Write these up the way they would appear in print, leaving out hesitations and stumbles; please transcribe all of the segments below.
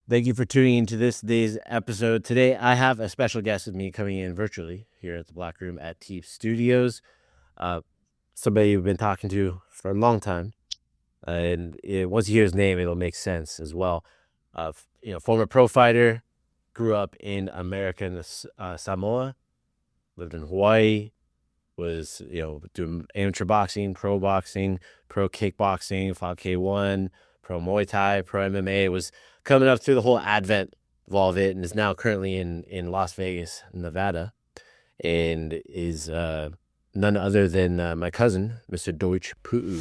Thank you for tuning into today's episode. Today, I have a special guest with me coming in virtually here at the Black Room at Teep Studios. Somebody you've been talking to for a long time. Once you hear his name, it'll make sense as well. Former pro fighter, grew up in American Samoa, lived in Hawaii, was, doing amateur boxing, pro kickboxing, fought K1, pro Muay Thai, pro MMA, was coming up through the whole advent of all of it, and is now currently in Las Vegas, Nevada, and is none other than my cousin, Mr. Deutsch Pu'u.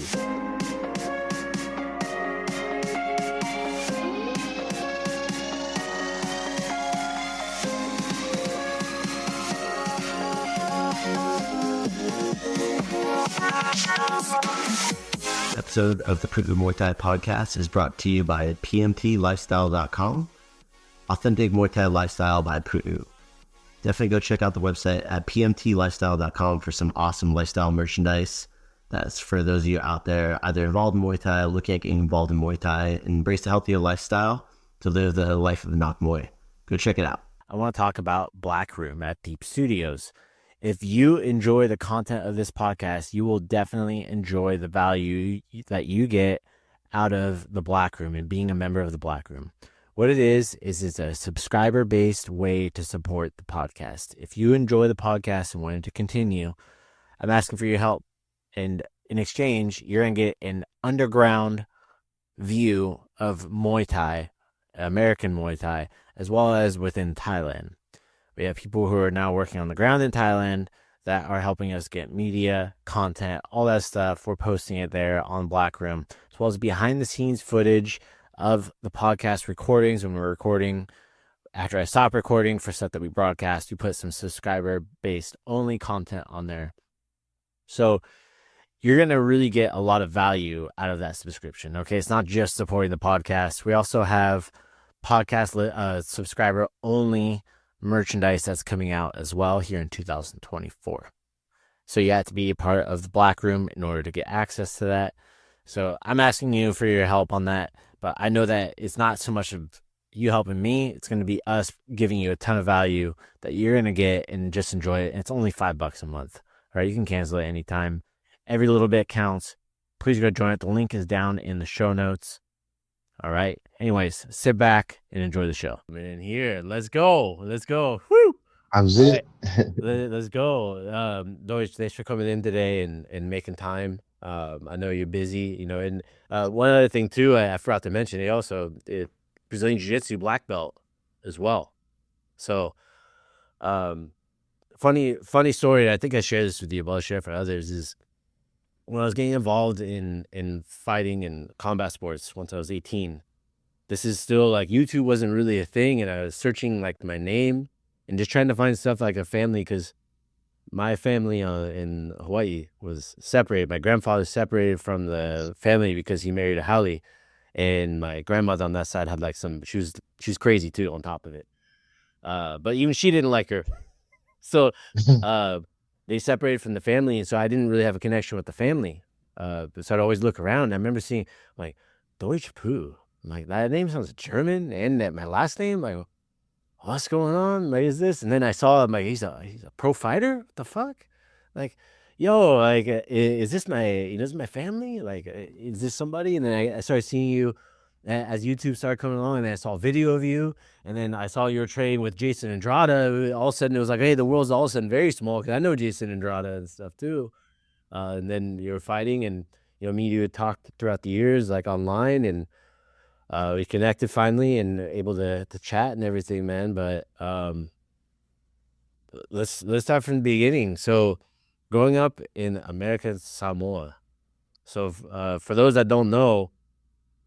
Episode of the Pu'u Muay Thai Podcast is brought to you by pmtlifestyle.com, authentic Muay Thai lifestyle by Pu'u. Definitely go check out the website at pmtlifestyle.com for some awesome lifestyle merchandise. That's for those of you out there either involved in Muay Thai, looking at getting involved in Muay Thai, and embrace a healthier lifestyle to live the life of the Nok Muay. Go check it out. I want to talk about Black Room at Teep Studios. If you enjoy the content of this podcast, you will definitely enjoy the value that you get out of the Black Room and being a member of the Black Room. What it is it's a subscriber-based way to support the podcast. If you enjoy the podcast and want it to continue, I'm asking for your help. And in exchange, you're going to get an underground view of Muay Thai, American Muay Thai, as well as within Thailand. We have people who are now working on the ground in Thailand that are helping us get media, content, all that stuff. We're posting it there on Black Room, as well as behind the scenes footage of the podcast recordings when we're recording. After I stop recording for stuff that we broadcast, we put some subscriber based only content on there. So you're going to really get a lot of value out of that subscription. Okay. It's not just supporting the podcast. We also have podcast subscriber only merchandise that's coming out as well here in 2024. So you have to be a part of the Black Room in order to get access to that. So I'm asking you for your help on that, but I know that it's not so much of you helping me. It's going to be us giving you a ton of value that you're going to get and just enjoy it. And it's only $5 a month. All right. You can cancel it anytime. Every little bit counts. Please go join it. The link is down in the show notes. All right. Anyways, sit back and enjoy the show. I'm in here. Let's go. Woo! How's it? Let's go. Deutsch, thanks for coming in today and making time. I know you're busy, and one other thing too, I forgot to mention, he also did Brazilian Jiu-Jitsu black belt as well. So, funny story. I think I shared this with you, but I'll share for others, is when I was getting involved in fighting and combat sports once I was 18, this is still like YouTube wasn't really a thing, and I was searching like my name and just trying to find stuff like a family, because my family in Hawaii was separated. My grandfather separated from the family because he married a haole, and my grandmother on that side had like she was crazy too on top of it. But even she didn't like her, so they separated from the family, and so I didn't really have a connection with the family. So I'd always look around. I remember seeing like Deutsch Pu'u. I'm like, that name sounds German, and that my last name, like, what's going on? Like, is this? And then I saw him, like, he's a pro fighter. What the fuck? Like, yo, like, is this my family? Like, is this somebody? And then I started seeing you as YouTube started coming along, and then I saw a video of you, and then I saw your training with Jason Andrade. All of a sudden, it was like, hey, the world's all of a sudden very small, because I know Jason Andrade and stuff too. And then you were fighting, and me and you had talked throughout the years, like online, and we connected finally and able to chat and everything, man. But let's start from the beginning. So, growing up in American Samoa. So for those that don't know,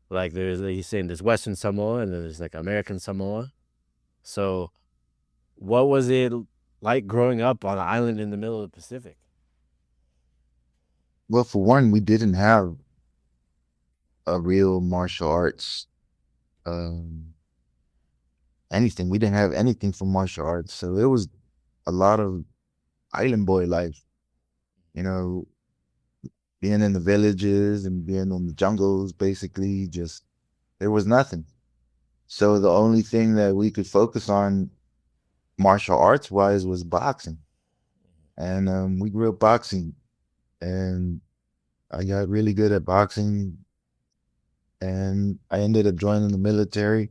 like he's saying there's Western Samoa and then there's like American Samoa. So what was it like growing up on an island in the middle of the Pacific? Well, for one, we didn't have a real martial arts anything. We didn't have anything for martial arts. So it was a lot of island boy life, being in the villages and being on the jungles, basically. Just there was nothing. So the only thing that we could focus on martial arts wise was boxing. And we grew up boxing, and I got really good at boxing, and I ended up joining the military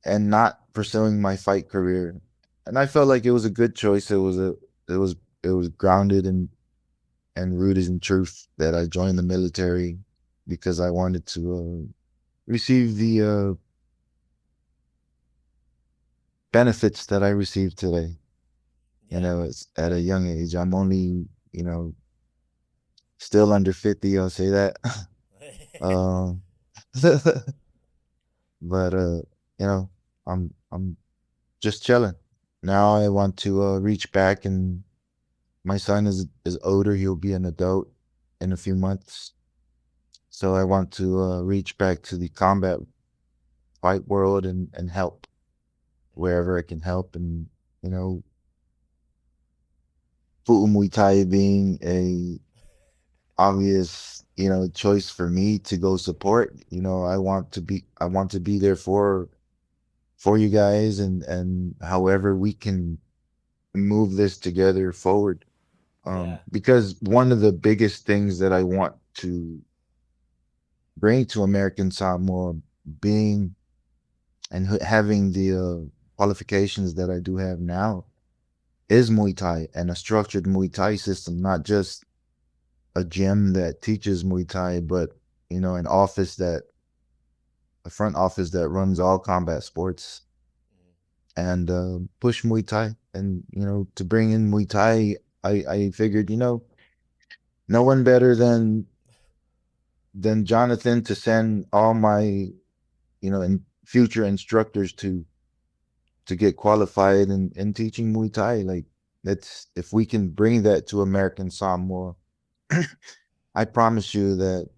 and not pursuing my fight career. And I felt like it was a good choice. It was it was grounded and rooted in truth that I joined the military because I wanted to receive the benefits that I received today. You Yeah. know, it's at a young age. I'm only, you know, still under 50, I'll say that. um but you know, I'm just chilling. Now I want to reach back, and my son is older. He'll be an adult in a few months. So I want to reach back to the combat fight world and help wherever I can help. And, you know, Pu'u Muay Thai being a obvious, you know, choice for me to go support. You know, I want to be there for you guys, and however we can move this together forward. Yeah. Because one of the biggest things that I want to bring to American Samoa, being and having the qualifications that I do have now, is Muay Thai, and a structured Muay Thai system, not just a gym that teaches Muay Thai, but, you know, a front office that runs all combat sports, and push Muay Thai. And, you know, to bring in Muay Thai, I figured, you know, no one better than Jonathan to send all my, you know, and future instructors to get qualified in teaching Muay Thai. Like, that's, if we can bring that to American Samoa, I promise you that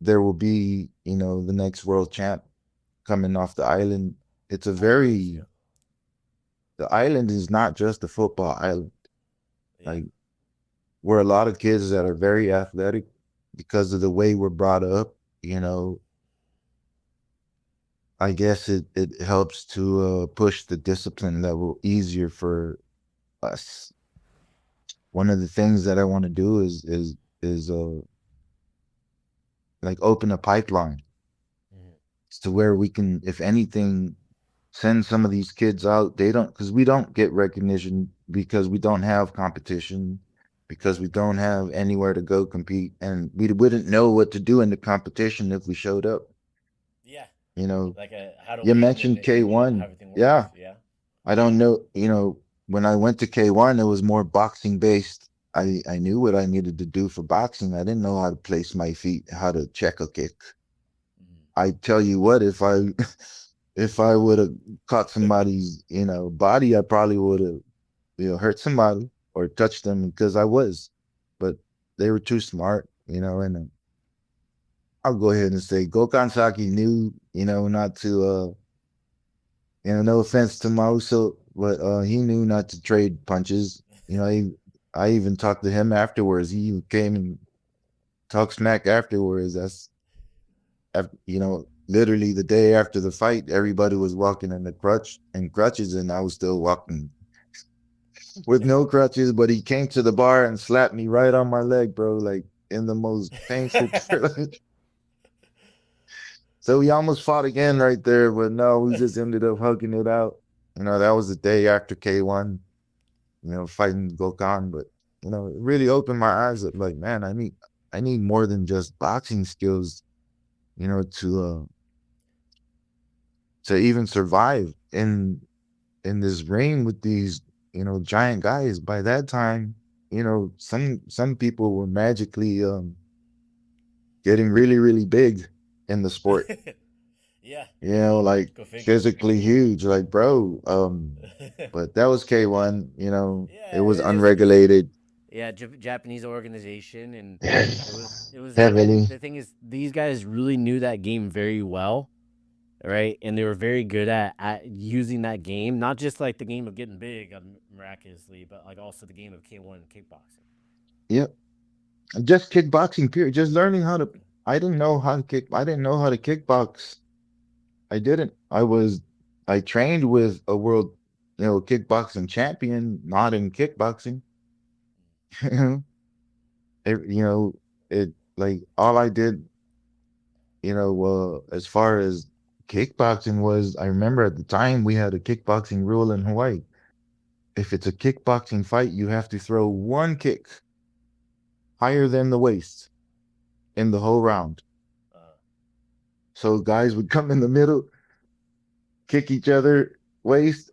there will be, you know, the next world champ coming off the island. It's a I agree with very you. The island is not just a football island. Yeah. Like, we're a lot of kids that are very athletic because of the way we're brought up. You know, I guess it helps to push the discipline level easier for us. One of the things that I want to do is like open a pipeline Mhm. to where we can, if anything, send some of these kids out. They don't, because we don't get recognition, because we don't have competition, because we don't have anywhere to go compete, and we wouldn't know what to do in the competition if we showed up. Yeah. You know, Like how to you win mentioned and how K1. everything Yeah, works. Yeah. I don't know. You know, when I went to K1, it was more boxing based. I knew what I needed to do for boxing. I didn't know how to place my feet, how to check a kick. Mhm. I tell you what, if I if I would have caught somebody's, you know, body, I probably would have, you know, hurt somebody or touched them, because I was. But they were too smart, you know. And I'll go ahead and say Gokhan Saki knew, you know, not to you know, no offense to Mauso, but he knew not to trade punches. You know, I even talked to him afterwards. He came and talked smack afterwards. That's, you know, literally the day after the fight, everybody was walking in the crutches, and I was still walking with no crutches. But he came to the bar and slapped me right on my leg, bro, like in the most painful. So we almost fought again right there, but no, we just ended up hugging it out. You know, that was the day after K1, you know, fighting Gokhan. But, you know, it really opened my eyes up, like, man, I need more than just boxing skills, you know, to even survive in this ring with these, you know, giant guys. By that time, you know, some people were magically getting really, really big in the sport. Yeah. You know, like Go figure. physically huge, like, bro. But that was K1, you know, it Yeah, was it was good. unregulated. Yeah, Japanese organization, and it was Heavily. the thing is these guys really knew that game very well, right? And they were very good at using that game, not just like the game of getting big miraculously, but like also the game of K1 kickboxing. Yep. Just kickboxing, period. Just learning how to, I didn't know how to kickbox I didn't. I trained with a world, kickboxing champion, not in kickboxing. It, it like all I did, as far as kickboxing was, I remember at the time we had a kickboxing rule in Hawaii. If it's a kickboxing fight, you have to throw one kick higher than the waist in the whole round. So guys would come in the middle, kick each other waist,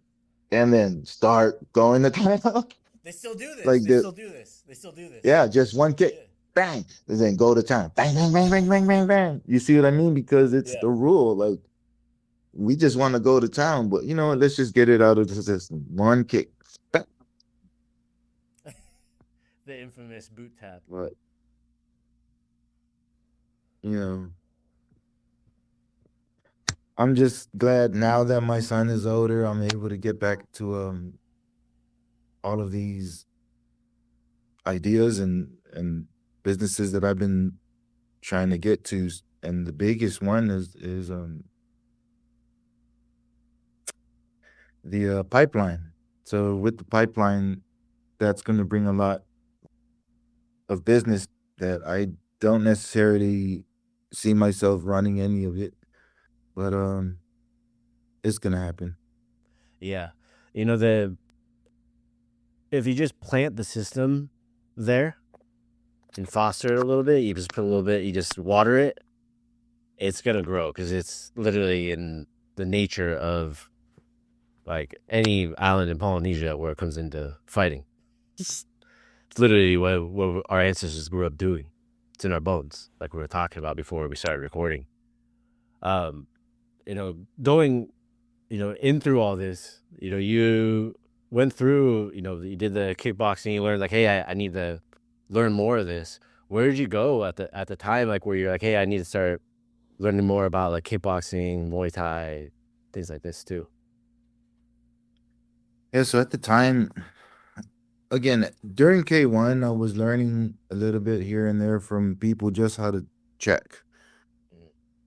and then start going to town. They still do this. Like They the still do this. They still do this. Yeah, just one kick, Yeah. bang, and then go to town. Bang, bang, bang, bang, bang, bang, bang. You see what I mean? Because it's Yeah. the rule. Like we just want to go to town, but let's just get it out of the system. One kick. Bang. The infamous boot tap. But you know, I'm just glad now that my son is older, I'm able to get back to all of these ideas and businesses that I've been trying to get to. And the biggest one is the pipeline. So with the pipeline, that's going to bring a lot of business that I don't necessarily see myself running any of it, but it's going to happen. Yeah. If you just plant the system there and foster it a little bit, you just put a little bit, you just water it, it's going to grow because it's literally in the nature of like any island in Polynesia where it comes into fighting. It's literally what our ancestors grew up doing. It's in our bones, like we were talking about before we started recording. Going, in through all this, you went through, you did the kickboxing, you learned like, hey, I need to learn more of this. Where did you go at the time, like where you're like, hey, I need to start learning more about like kickboxing, Muay Thai, things like this too? Yeah, so at the time, again, during K1, I was learning a little bit here and there from people just how to check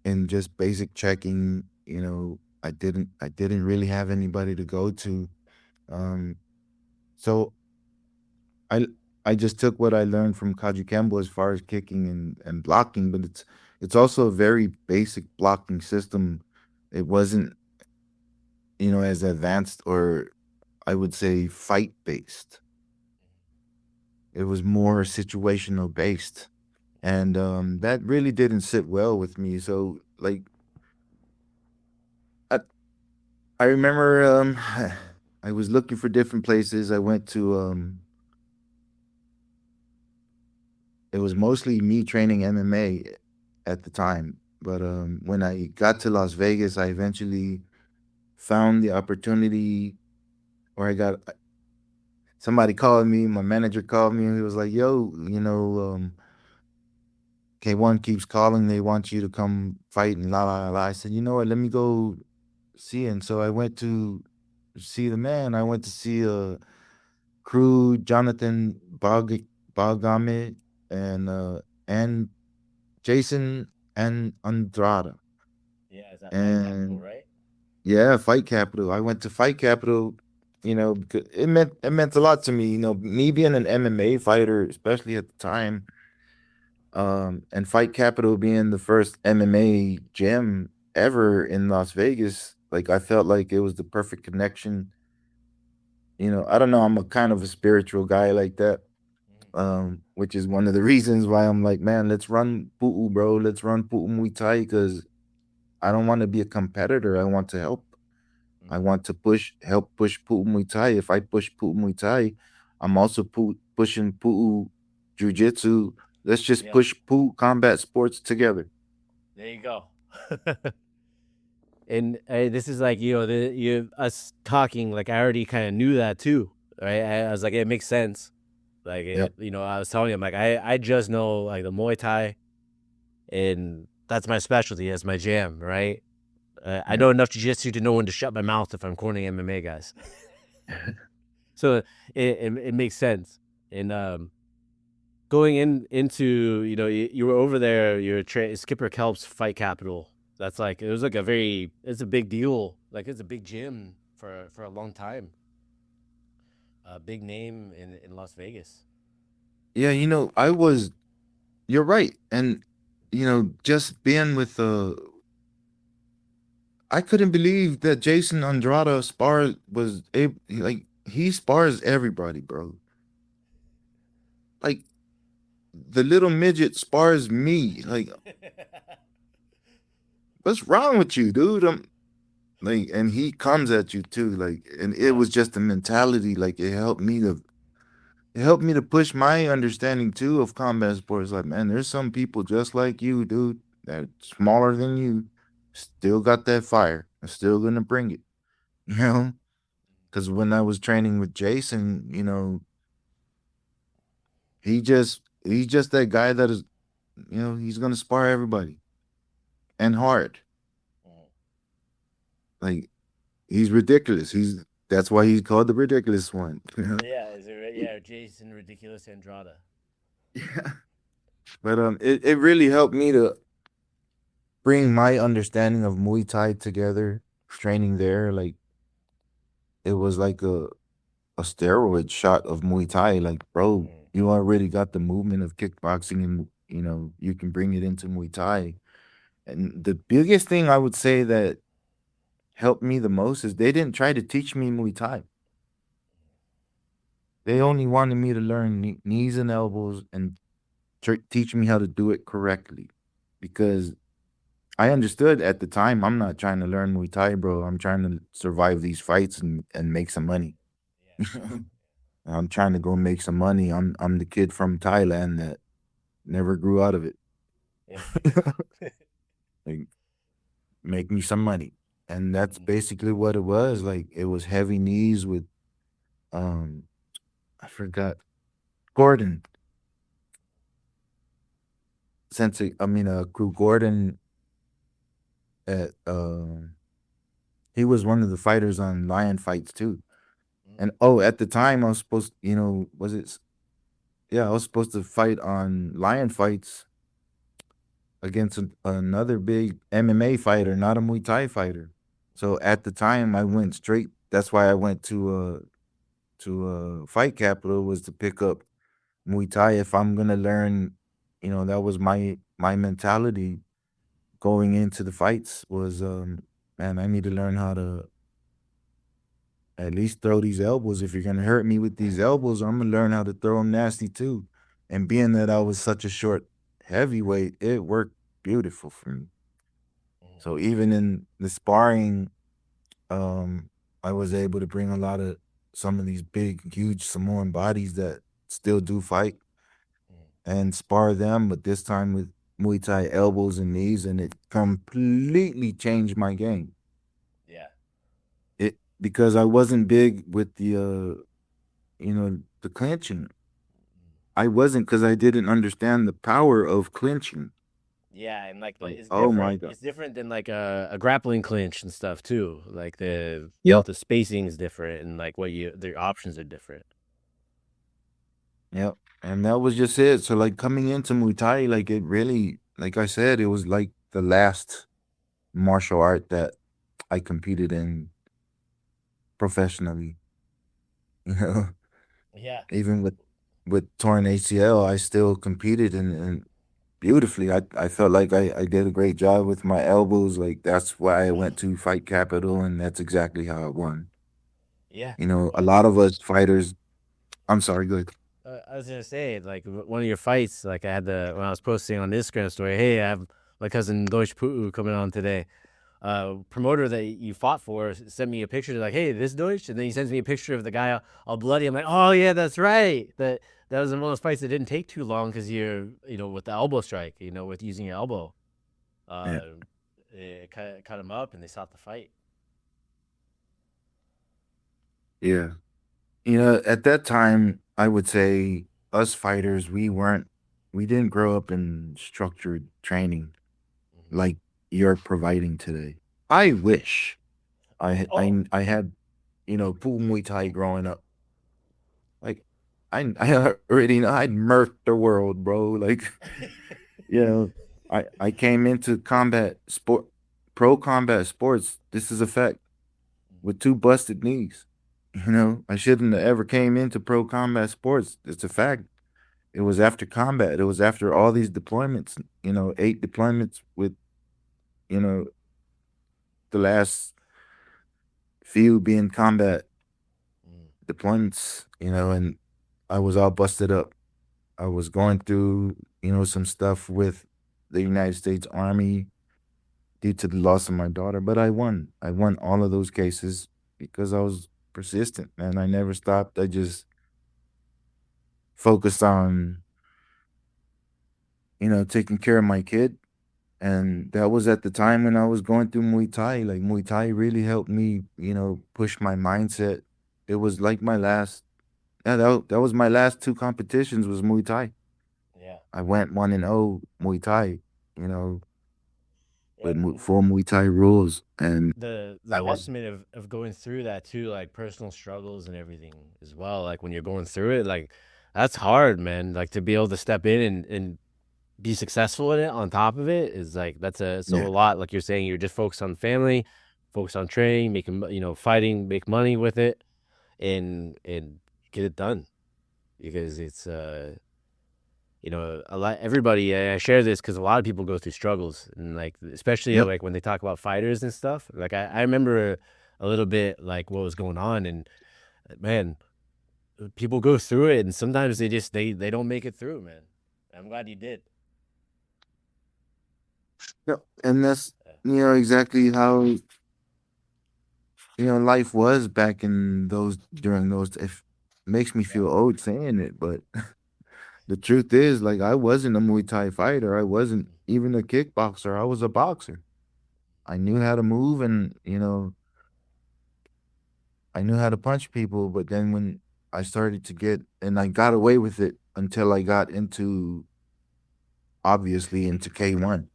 and just basic checking. I didn't really have anybody to go to. So I I just took what I learned from Kaji Kembo as far as kicking and blocking, but it's also a very basic blocking system. It wasn't, as advanced, or I would say fight based. It was more situational based. And that really didn't sit well with me. So like I I remember I was looking for different places. I went to it was mostly me training MMA at the time. But when I got to Las Vegas, I eventually found the opportunity, or somebody called me, my manager called me, and he was like, "Yo, K1 keeps calling. They want you to come fight and la la la." I said, "You know what? Let me go see." And so I went to see the man. I went to see Crew Jonathan Bagame and Jason and Andrada. Yeah, is that Fight Capital, And right? yeah, Fight Capital. I went to Fight Capital, because it meant a lot to me. Me being an MMA fighter, especially at the time, and Fight Capital being the first MMA gym ever in Las Vegas. Like I felt like it was the perfect connection. I don't know. I'm a kind of a spiritual guy like that, which is one of the reasons why I'm like, man, let's run Pu'u, bro. Let's run Pu'u Muay Thai, because I don't want to be a competitor. I want to help. I want to help push Pu'u Muay Thai. If I push Pu'u Muay Thai, I'm also pushing Pu'u Jiu-Jitsu. Let's just push Pu'u combat sports together. There you go. And this is like, us talking, like I already kind of knew that too, right? I was like, it makes sense. Like, Yep. I was telling you, I'm like, I just know like the Muay Thai, and that's my specialty, that's my jam, right? I know enough jiu-jitsu to know when to shut my mouth if I'm cornering MMA guys. So it makes sense. And going into, you were over there, you're Skipper Kelp's Fight Capital. That's like it was like a very it's a big deal. Like it's a big gym for a long time. A big name in Las Vegas. Yeah, you're right. And just being with I couldn't believe that Jason Andrade was able, like he spars everybody, bro. Like the little midget spars me. Like, what's wrong with you, dude? I'm like, and he comes at you too. Like, and it Yeah. was just a mentality. Like, it helped me to push my understanding too of combat sports. Like, man, there's some people just like you, dude, that smaller than you, still got that fire. I'm still gonna bring it. You know, because when I was training with Jason, he's just that guy that is, he's gonna spar everybody and hard. Mhm. Like he's ridiculous. That's why he's called the ridiculous one. Yeah, is it yeah, Jason Ridiculous Andrada. Yeah. But it really helped me to bring my understanding of Muay Thai together, training there. Like it was like a steroid shot of Muay Thai. Like, bro, Mm. you already got the movement of kickboxing, and you can bring it into Muay Thai. And the biggest thing I would say that helped me the most is they didn't try to teach me Muay Thai. They only wanted me to learn knees and elbows and teach me how to do it correctly. Because I understood at the time I'm not trying to learn Muay Thai, bro. I'm trying to survive these fights and make some money. Yeah. I'm trying to go make some money. I'm the kid from Thailand that never grew out of it. Yeah. Like make me some money. And that's Mhm. basically what it was. Like it was heavy knees with um I forgot Gordon. Sensei, I mean Crew Gordon at he was one of the fighters on Lion Fights too. Mm. And oh, at the time I was supposed, was it yeah, I was supposed to fight on Lion Fights against another big MMA fighter, not a Muay Thai fighter. So at the time, I went straight. That's why I went to Fight Capital was to pick up Muay Thai. If I'm gonna learn, that was my mentality going into the fights was, man, I need to learn how to at least throw these elbows. If you're gonna hurt me with these elbows, I'm gonna learn how to throw them nasty too. And being that I was such a short heavyweight, it worked beautiful for me. Mhm. So even in the sparring, um, I was able to bring a lot of some of these big, huge Samoan bodies that still do fight Mhm. and spar them, but this time with Muay Thai elbows and knees, and it completely changed my game. Yeah. It because I wasn't big with the clinching. I wasn't because I didn't understand the power of clinching. Yeah, and like Like, it's oh my different. god. It's different than like a grappling clinch and stuff too. Like Yep. the spacing is different and like what you the options are different. Yep. And that was just it. So like coming into Muay Thai, like it really, like I said, it was like the last martial art that I competed in professionally. You know, Yeah. even with torn ACL, I still competed and beautifully. I felt like I did a great job with my elbows. Like that's why I went to Fight Capital, and that's exactly how I won. Yeah. A Yeah. lot of us fighters. I'm sorry, good. I was gonna say like one of your fights. Like I had when I was posting on the Instagram story. Hey, I have my cousin Deutsch Pu'u coming on today. Promoter that you fought for sent me a picture like, hey, this Deutsch, and then he sends me a picture of the guy all bloody. I'm like, oh yeah, that's right. That was one of those fights that didn't take too long because you're with the elbow strike, with using your elbow. Yeah. Uh, it cut him up, and they stopped the fight. Yeah. At that time, I would say us fighters, we didn't grow up in structured training Mm-hmm. like you're providing today. I wish Oh, I had, Pu'u Muay Thai growing up. Like, I already know I'd murk the world, bro. Like, you know, I came into combat sport. pro combat sports, this is a fact. With 2 busted knees. You know, I shouldn't have ever came into pro combat sports. It's a fact. It was after combat. It was after all these deployments, 8 deployments with, you know, the last few being combat deployments, and I was all busted up. I was going through, some stuff with the United States Army due to the loss of my daughter, but I won. I won all of those cases because I was persistent, man. I never stopped. I just focused on, taking care of my kid. And that was at the time when I was going through Muay Thai. Like Muay Thai really helped me, push my mindset. It was like my last, yeah, that was my last 2 competitions was Muay Thai. Yeah. I went 1-0 Muay Thai, you know, Yeah. with full Muay Thai rules, and The I won. testament of going through that too, like personal struggles and everything as well. Like when you're going through it, like that's hard, man. Like to be able to step in and be successful in it on top of it is like it's a Yeah. lot. Like you're saying, you're just focused on family, focused on training, making fighting, make money with it, and get it done because it's a lot. Everybody, I share this because a lot of people go through struggles, and like especially Yep. like when they talk about fighters and stuff. Like I remember a little bit like what was going on, and man, people go through it, and sometimes they don't make it through, man. I'm glad you did. Yep. And that's, exactly how, life was back in those during those it makes me Yeah. feel old saying it, but the truth is, like, I wasn't a Muay Thai fighter. I wasn't even a kickboxer. I was a boxer. I knew how to move, and I knew how to punch people, but then when I started to get and I got away with it until I got into obviously into K1,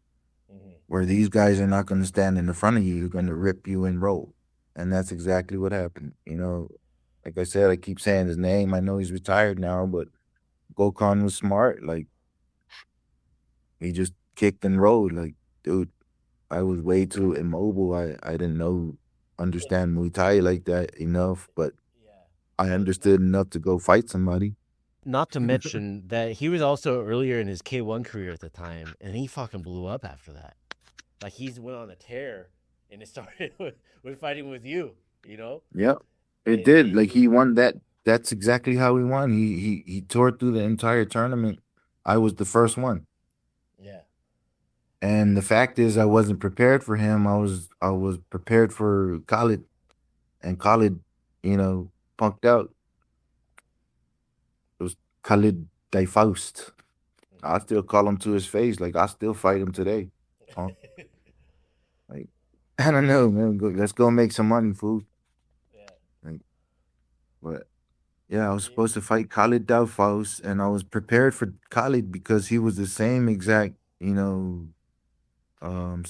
Mhm. where these guys are not going to stand in the front of you, they're going to rip you and roll. And that's exactly what happened. Like I said, I keep saying his name. I know he's retired now, but Gokhan was smart. Like, he just kicked and rolled. Like, dude, I was way too immobile. I didn't understand Muay Thai like that enough, but Yeah. I Well, understood enough to go fight somebody. not to mention that he was also earlier in his K1 career at the time, and he fucking blew up after that. Like he's went on a tear, and it started with fighting with you, you know, Yep. It and did. he Like, he won that. That's exactly how he won. He tore through the entire tournament. I was the first one. yeah. And the fact is I wasn't prepared for him. I was prepared for Khalid, and Khalid, punked out. It was Khalid Day Faust. I still call him to his face. Like, I still fight him today. Punk. Like, I don't know, man. Let's go make some money, fool. Yeah. Like, but yeah, I was Yeah. supposed to fight Khalid Faust, and I was prepared for Khalid because he was the same exact,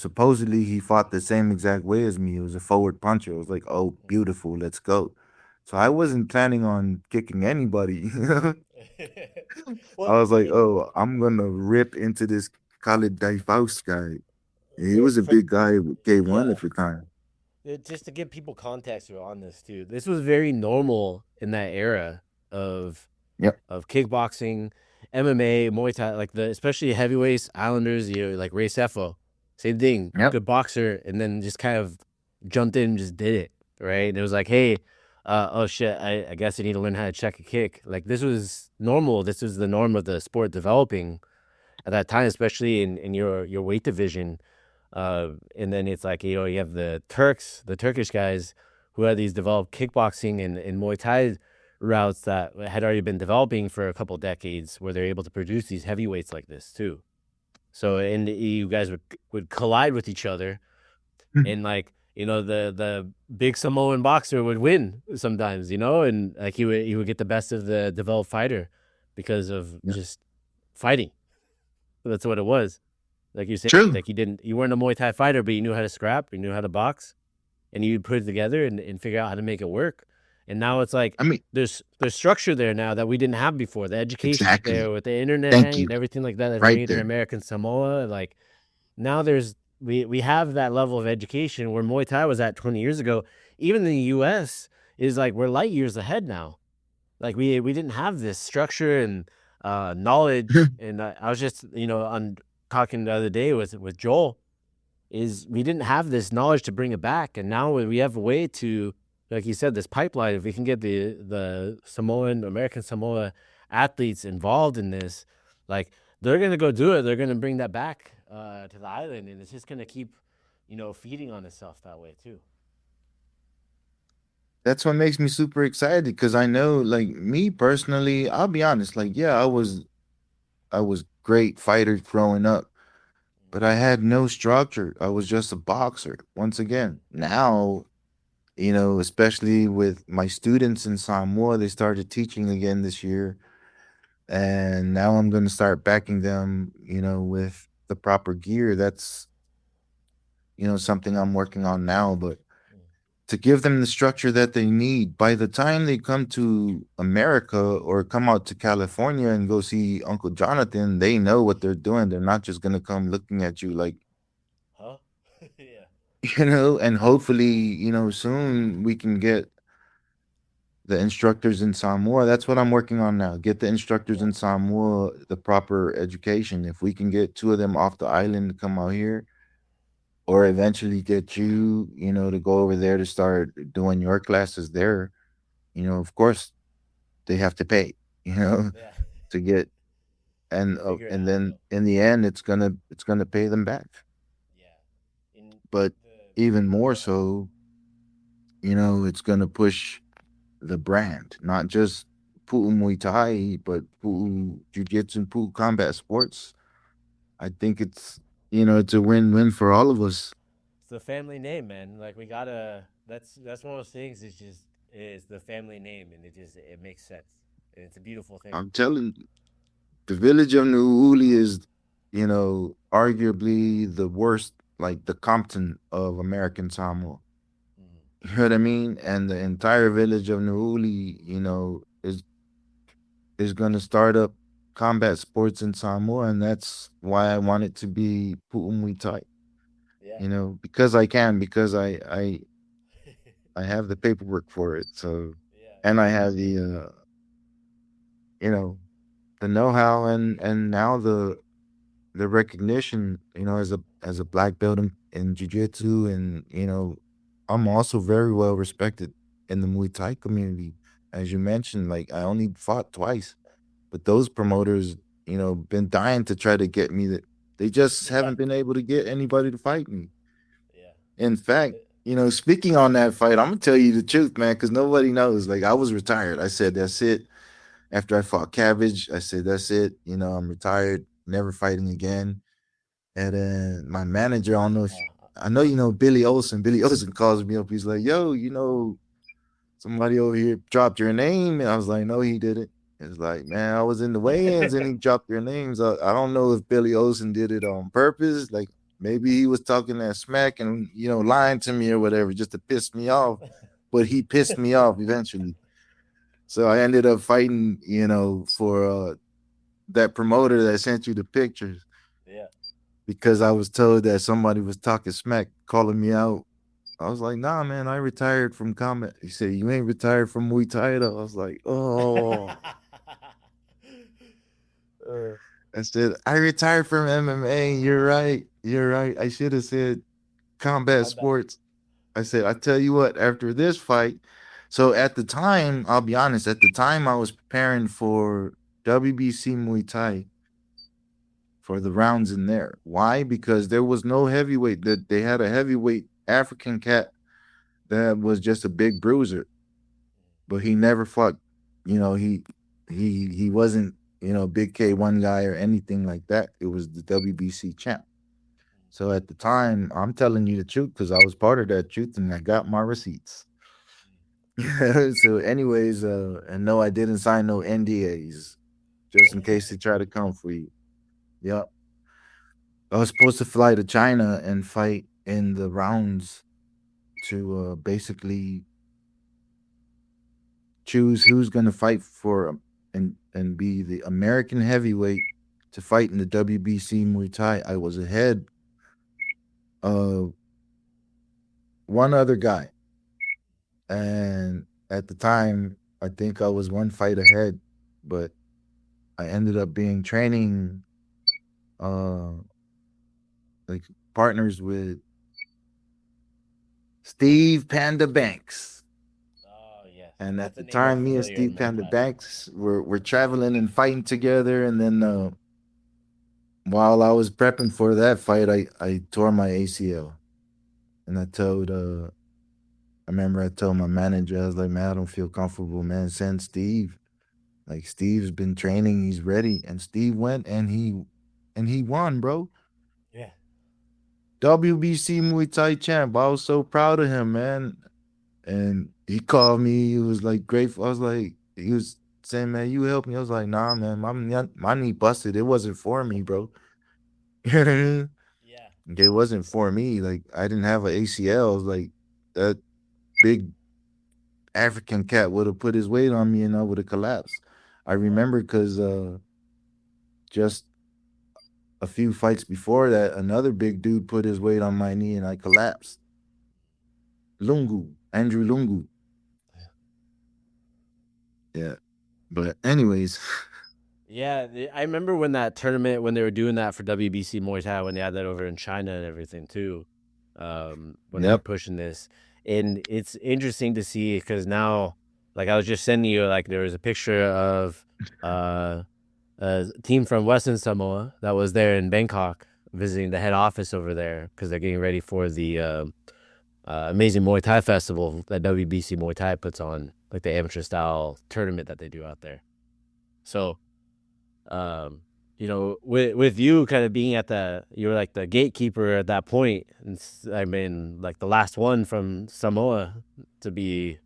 supposedly he fought the same exact way as me. He was a forward puncher. I was like, oh, beautiful, let's go. So I wasn't planning on kicking anybody. Well, I was like, oh, I'm gonna rip into this Khalid Faust guy. He was a for big guy with K1 yeah. at the time. Just to give people context on this too, this was very normal in that era of Yep, kickboxing, MMA, Muay Thai, like the especially heavyweights, Islanders, like Ray Sefo, same thing, yep, good boxer, and then just kind of jumped in and just did it, right? And it was like, hey, oh shit, I guess I need to learn how to check a kick. Like this was normal. This was the norm of the sport developing at that time, especially in your weight division. And then it's like you have the Turkish guys who had these developed kickboxing and Muay Thai routes that had already been developing for a couple decades, where they're able to produce these heavyweights like this too. So and you guys would collide with each other, and like the big Samoan boxer would win sometimes, and like he would get the best of the developed fighter because of yep. just fighting. That's what it was. Like you said, True. like you weren't a Muay Thai fighter, but you knew how to scrap, you knew how to box, and you put it together and figure out how to make it work. And now it's like I mean, there's structure there now that we didn't have before. The education exactly. there with the internet Thank you. and everything like that that's Right made in there. American Samoa. Like now there's we have that level of education where Muay Thai was at 20 years ago. Even the U.S. is like we're light years ahead now. Like we didn't have this structure and knowledge. And I was just on talking the other day with Joel is we didn't have this knowledge to bring it back, and now we have a way to, like you said, this pipeline. If we can get the Samoan American Samoa athletes involved in this, like they're gonna go do it. They're gonna bring that back to the island, and it's just gonna keep, feeding on itself that way too. That's what makes me super excited because I know, like me personally, I'll be honest, like yeah, I was great fighter growing up, but I had no structure. I was just a boxer. Once again, now, especially with my students in Samoa, they started teaching again this year. And now I'm going to start backing them, with the proper gear. That's, something I'm working on now. But to give them the structure that they need, by the time they come to America or come out to California and go see Uncle Jonathan, they know what they're doing. They're not just going to come looking at you like, Huh? Yeah. and hopefully, soon we can get the instructors in Samoa. That's what I'm working on now. Get the instructors Yeah. in Samoa the proper education. If we can get two of them off the island to come out here, or eventually get you, to go over there to start doing your classes there, of course they have to pay, you know, Yeah. to get To figure it and out. then Yep. in the end it's gonna pay them back. Yeah. In But the even more Go ahead. so, it's gonna push the brand, not just Pu'u Muay Thai, but Pu'u Jiu-Jitsu and Pu'u Combat Sports. I think it's a win-win for all of us. It's the family name, man. Like we gotta. That's one of those things. It's just it's the family name, and it makes sense, and it's a beautiful thing. I'm telling you, the village of Nuuli is, arguably the worst, like the Compton of American Samoa. Mm-hmm. You know what I mean? And the entire village of Nuuli, is gonna start up combat sports in Samoa, and that's why I want it to be Pu'u Muay Thai. Yeah. Because I can, because I have the paperwork for it. So, Yeah. and I have you know, the know-how and now the recognition, as a black belt in jiu-jitsu, and I'm also very well respected in the Muay Thai community. As you mentioned, like I only fought twice, but those promoters, been dying to try to get me, that they just Yeah. haven't been able to get anybody to fight me. Yeah. In fact, It- speaking on that fight, I'm gonna tell you the truth, man, because nobody knows. Like I was retired. I said that's it. After I fought Cabbage, I said that's it. I'm retired, never fighting again. And then my manager, I don't know if uh, I know you know Billy Olson. Billy Olson calls me up. He's like, "Yo, somebody over here dropped your name," and I was like, "No, he didn't." It's like, man, I was in the weigh-ins and he dropped your names. I don't know if Billy Olson did it on purpose. Like maybe he was talking that smack and lying to me or whatever just to piss me off. But he pissed me off eventually. So I ended up fighting, for that promoter that sent you the pictures, yeah. because I was told that somebody was talking smack, calling me out. I was like, nah, man, I retired from combat. He said, you ain't retired from Muay Thai though. I was like, oh. uh, I said, I retired from MMA. You're right. You're right. I should have said combat combat. sports. I said, I tell you what, after this fight, so at the time, I'll be honest, at the time I was preparing for WBC Muay Thai for the rounds in there. Why? Because there was no heavyweight. That they had a heavyweight African cat that was just a big bruiser, but he never fought. He wasn't big K1 guy or anything like that. It was the WBC champ. So at the time, I'm telling you the truth because I was part of that truth and I got my receipts. So, anyways, and no, I didn't sign no NDAs just in case they try to come for you. Yep. I was supposed to fly to China and fight in the rounds to basically choose who's going to fight for and be the American heavyweight to fight in the WBC Muay Thai. I was ahead uh, one other guy, and at the time, I think I was one fight ahead, but I ended up being training uh like partners with Steve Panda Banks. Oh yes, And at that's a the name that's time, me and familiar in Steve Muay Panda Thai. Banks were traveling and fighting together. And then while I was prepping for that fight, I tore my ACL. And I remember I told my manager, I was like, man, I don't feel comfortable, man. Send Steve. Like Steve's been training, he's ready. And Steve went and he won, bro. Yeah, WBC Muay Thai champ. I was so proud of him, man. And he called me. He was like grateful. I was like, he was saying, man, you help me. I was like, nah, man, my knee busted. It wasn't for me, bro. You know what I mean? yeah, It wasn't for me. Like I didn't have an ACL. It was like that big African cat would have put his weight on me and I would have collapsed. I right. remember because just a few fights before that, another big dude put his weight on my knee and I collapsed. Lungu, Andrew Lungu. Yeah. But anyways, Yeah, I remember when that tournament when they were doing that for WBC Muay Thai when they had that over in China and everything too, when they were yep. pushing this, and it's interesting to see because now, like I was just sending you, like there was a picture of uh, a team from Western Samoa that was there in Bangkok visiting the head office over there because they're getting ready for the Amazing Muay Thai Festival that WBC Muay Thai puts on, like the amateur style tournament that they do out there. So um, with you kind of being at you were like the gatekeeper at that point, and I mean, like the last one from Samoa to be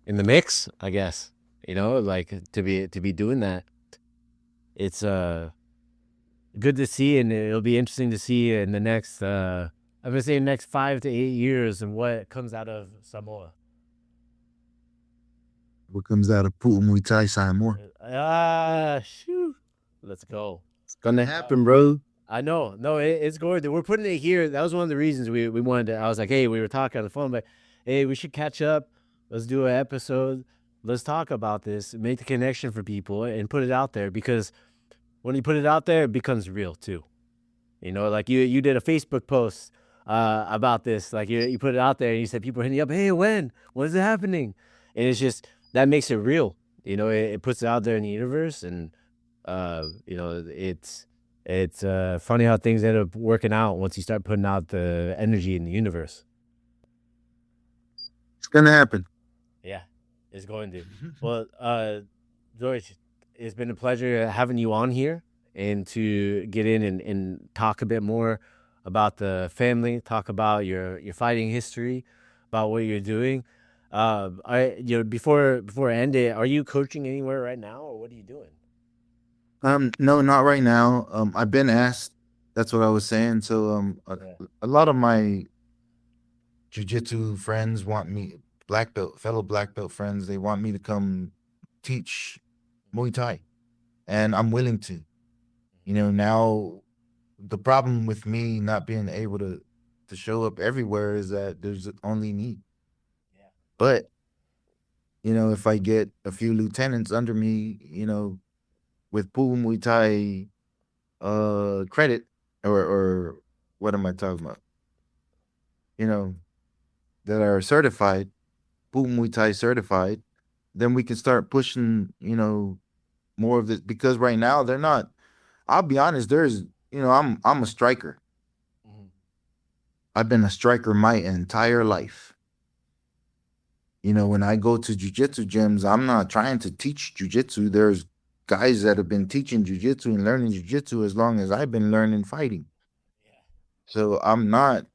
in the mix, I guess. Like to be doing that. It's good to see, and it'll be interesting to see in the next. I'm gonna say next 5 to 8 years and what comes out of Samoa. What comes out of Pu'u Muay Thai, sign more. Shoot, let's go. It's gonna Uh, happen, bro. I know. No, it's good. We're putting it here. That was one of the reasons we wanted to. I was like, hey, we were talking on the phone, but hey, we should catch up. Let's do an episode. Let's talk about this, make the connection for people, and put it out there because when you put it out there, it becomes real too. Like you did a Facebook post about this. Like you put it out there and you said people are hitting you up. Hey, when is it happening? And it's just that makes it real. It puts it out there in the universe, and it's funny how things end up working out once you start putting out the energy in the universe. It's gonna happen. Yeah, it's going to. Well, George, it's been a pleasure having you on here and to get in and talk a bit more about the family, talk about your fighting history, about what you're doing. Before I end it, are you coaching anywhere right now, or what are you doing? No, not right now. I've been asked. That's what I was saying. So, Yeah. a lot of my jujitsu friends want me, black belt, fellow black belt friends, they want me to come teach Muay Thai, and I'm willing to. Now the problem with me not being able to show up everywhere is that there's only me. Yeah. But if I get a few lieutenants under me, with Pu'u Muay Thai credit, or what am I talking about? You know, that are certified, Pu'u Muay Thai certified, then we can start pushing, more of this because right now they're not. I'll be honest, I'm a striker. Mm-hmm. I've been a striker my entire life. When I go to jujitsu gyms, I'm not trying to teach jujitsu. There's guys that have been teaching jujitsu and learning jujitsu as long as I've been learning fighting. Yeah. So I'm not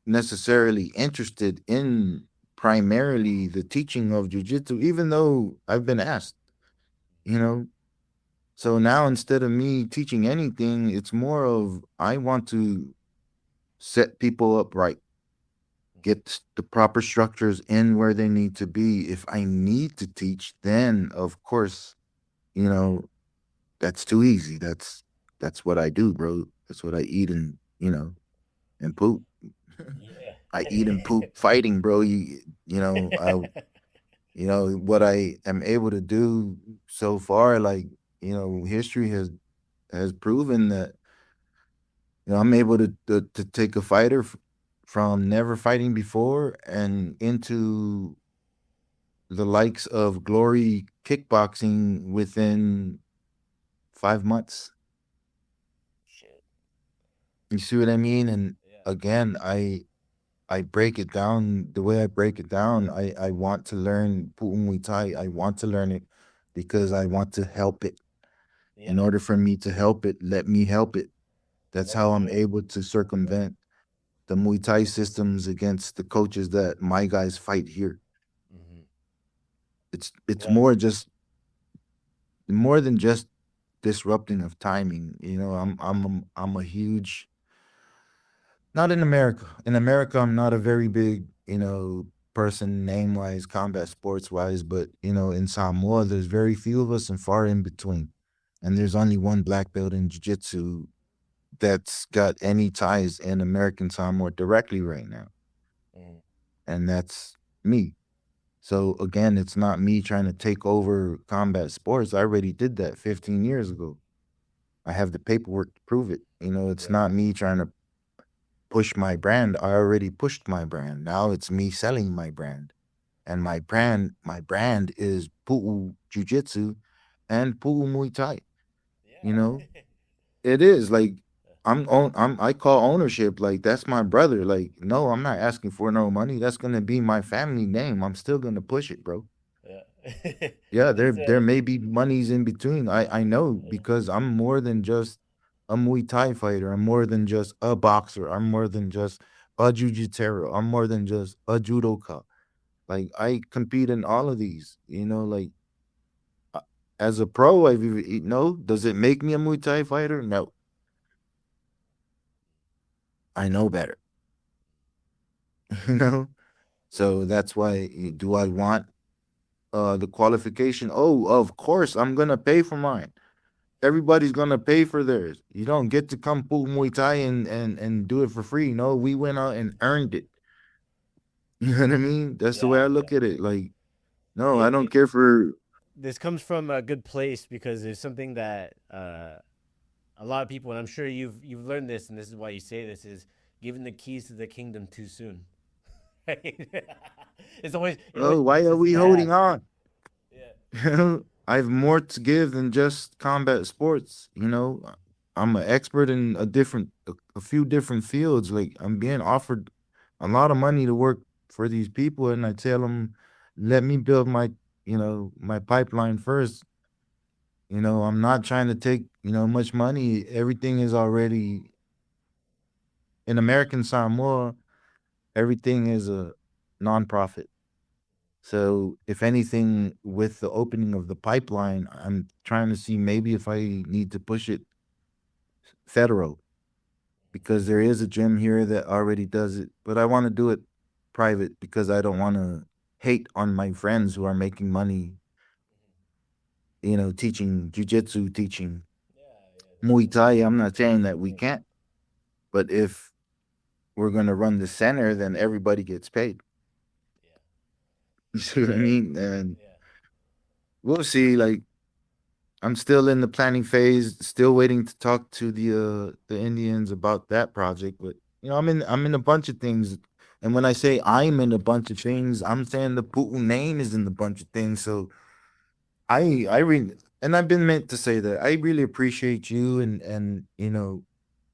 necessarily interested in primarily the teaching of jujitsu, even though I've been asked, you know. So now instead of me teaching anything, it's more of I want to set people up right, get the proper structures in where they need to be. If I need to teach, then of course, you know, that's too easy. That's what I do, bro. That's what I eat and. and poop. I eat and Yeah. poop fighting, bro. You know, what I am able to do so far, like, history has proven that, I'm able to take a fighter from never fighting before and into the likes of glory kickboxing within 5 months. Shit. You see what I mean? And Yeah. again, I break it down the way I break it down. I want to learn Pu'u Muay Thai. I want to learn it because I want to help it. Yeah. In order for me to help it, let me help it. That's That's how I'm true. able to circumvent the Muay Thai systems against the coaches that my guys fight here. Hmm. It's Yeah. more than just disrupting of timing. I'm a huge, not in America. In America, I'm not a very big, person name wise, combat sports wise, but in Samoa, there's very few of us and far in between. And there's only one black belt in jiu-jitsu that's got any ties in American Samoa directly right now. Hmm. And that's me. So again, it's not me trying to take over combat sports. I already did that 15 years ago. I have the paperwork to prove it. It's Yeah. not me trying to push my brand. I already pushed my brand. Now it's me selling my brand. And my brand is Pu'u Jiu-Jitsu and Pu'u Muay Thai. You know, Yeah. it is like I call ownership like that's my brother. Like, no, I'm not asking for no money. That's gonna be my family name. I'm still gonna push it, bro. Yeah. Yeah, there It's there may be monies in between. I know because I'm more than just a Muay Thai fighter. I'm more than just a boxer. I'm more than just a jiu-jitsu. I'm more than just a judoka. Like I compete in all of these. Like uh, as a pro, no. Does it make me a Muay Thai fighter? No, I know better. you know. So that's why. Do I want the qualification? Oh, of course, I'm gonna pay for mine. Everybody's gonna pay for theirs. You don't get to come pull Muay Thai and do it for free. No, we went out and earned it. You know what I mean? That's the way yeah, I yeah. look at it. Like, no, I It, don't it care for. this comes from a good place because it's something that a lot of people, and I'm sure you've learned this, and this is why you say this, is giving the keys to the kingdom too soon. Right? It always Oh, why bites are us in we the holding ass. on? Yeah. I have more to give than just combat sports. I'm an expert in a few different fields. Like I'm being offered a lot of money to work for these people, and I tell them, let me build my pipeline first. I'm not trying to take much money. Everything is already in American Samoa. Everything is a nonprofit. So, if anything, with the opening of the pipeline, I'm trying to see maybe if I need to push it federal because there is a gym here that already does it, but I want to do it private because I don't want to hate on my friends who are making money, teaching jujitsu, teaching Yeah, yeah, Muay definitely. Thai. I'm not saying that we can't, but if we're going to run the center, then everybody gets paid. Yeah. You see It's what I a mean? And yeah. we'll see. Like, I'm still in the planning phase, still waiting to talk to the Indians about that project. But I'm in a bunch of things, and when I say I'm in a bunch of things, I'm saying the Putin name is in a bunch of things. So I really, and I've been meant to say that I really appreciate you and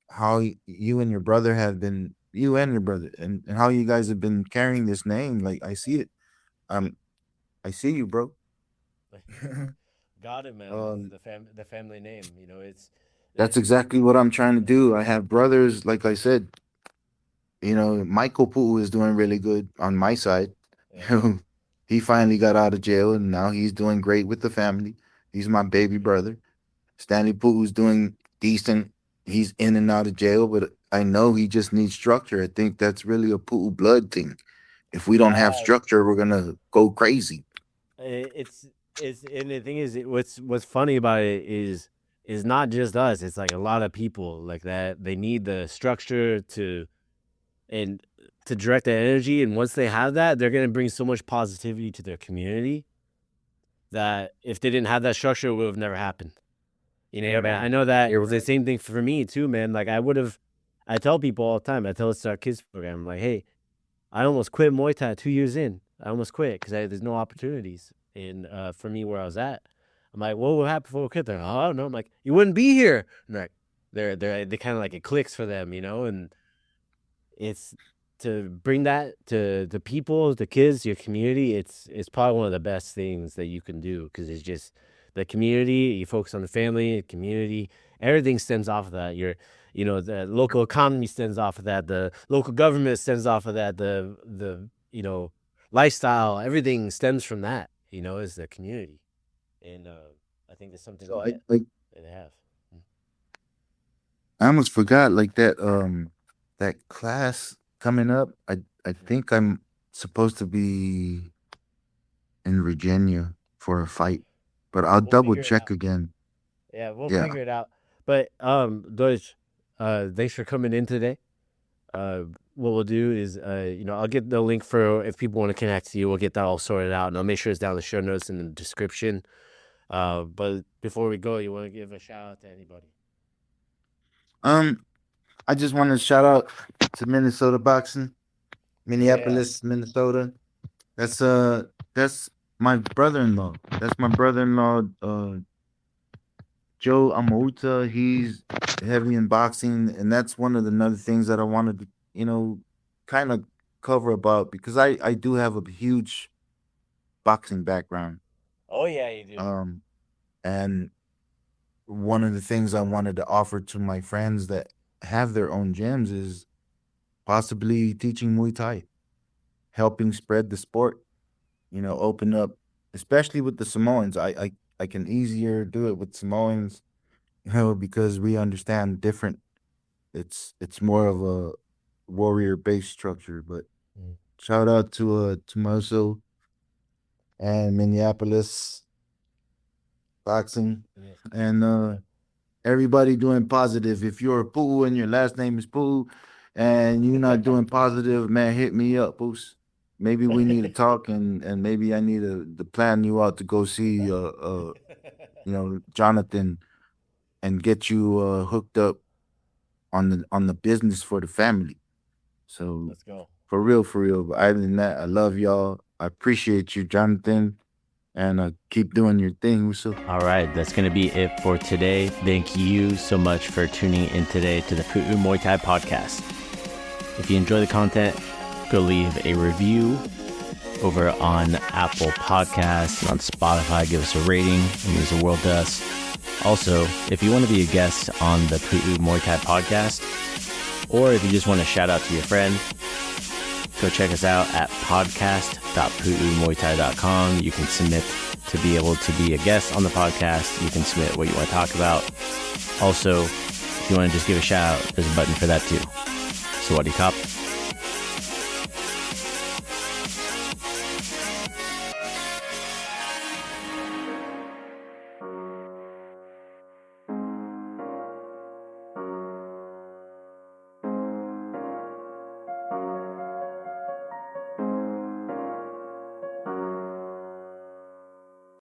how you and your brother have been, you and your brother, and how you guys have been carrying this name. Like I see it. Um, I see you, bro. Got it, man. um, The family name. That's It's exactly what I'm trying to do. I have brothers, like I said, Michael Pu'u is doing really good on my side. yeah. He finally got out of jail and now he's doing great with the family. He's my baby brother. Stanley Pu'u's doing decent. He's in and out of jail, but I know he just needs structure. I think that's really a Pu'u blood thing. If we don't have Yeah, structure, we're gonna go crazy. it's and the thing is, what's funny about it is not just us. It's like a lot of people like that. They need the structure to and to direct that energy. And once they have that, they're going to bring so much positivity to their community that if they didn't have that structure, it would have never happened. You know, man, I know that it was the same thing for me too, man. Like I tell people all the time, I tell it's our kids program, I'm like, hey, I almost quit Muay Thai 2 years in. I almost quit because there's no opportunities. And for me, where I was at, I'm like, what would happen if I quit? They're like, oh, I don't know. I'm like, you wouldn't be here. And like, they kind of like, it clicks for them, you know? And it's to bring that to the people, the kids, your community. It's probably one of the best things that you can do because it's just the community. You focus on the family, community. Everything stems off of that. The local economy stems off of that. The local government stems off of that. The lifestyle, everything stems from that. Is the community, and I think that's something So that like they have. I almost forgot like that class coming up. I think I'm supposed to be in Virginia for a fight, but I'll We'll double figure it check out. again. Yeah, we'll Yeah. figure it out. But Deutsch, thanks for coming in today. What we'll do is, I'll get the link for if people want to connect to you. We'll get that all sorted out, and I'll make sure it's down in the show notes in the description. But before we go, you want to give a shout out to anybody? I just want to shout out to Minnesota boxing, Minneapolis, Minnesota. That's my brother-in-law. That's my brother-in-law, Joe Amouta. He's heavy in boxing, and that's one of the other things that I wanted to, kind of cover about because I do have a huge boxing background. Oh yeah, you do. And one of the things I wanted to offer to my friends that have their own gyms is possibly teaching Muay Thai, helping spread the sport, open up, especially with the Samoans. I can easier do it with Samoans, because we understand different. It's more of a warrior based structure. But shout out to Tomaso and Minneapolis boxing and everybody doing positive. If you're a Pu'u and your last name is Pu'u and you're not doing positive, man, hit me up, Boos. Maybe we need to talk and maybe I need to plan you out to go see Jonathan and get you hooked up on the business for the family. So Let's go. for real, for real. But other than that, I love y'all. I appreciate you, Jonathan, and keep doing your thing. So All right, that's going to be it for today. Thank you so much for tuning in today to the Pu'u Muay Thai Podcast. If you enjoy the content, go leave a review over on Apple Podcasts and on Spotify. Give us a rating. It means the world to us. Also, if you want to be a guest on the Pu'u Muay Thai Podcast, or if you just want to shout out to your friend, go check us out at podcast.puumuaythai.com. You can submit to be able to be a guest on the podcast. You can submit what you want to talk about. Also, if you want to just give a shout out, there's a button for that too. Sawadee Kop.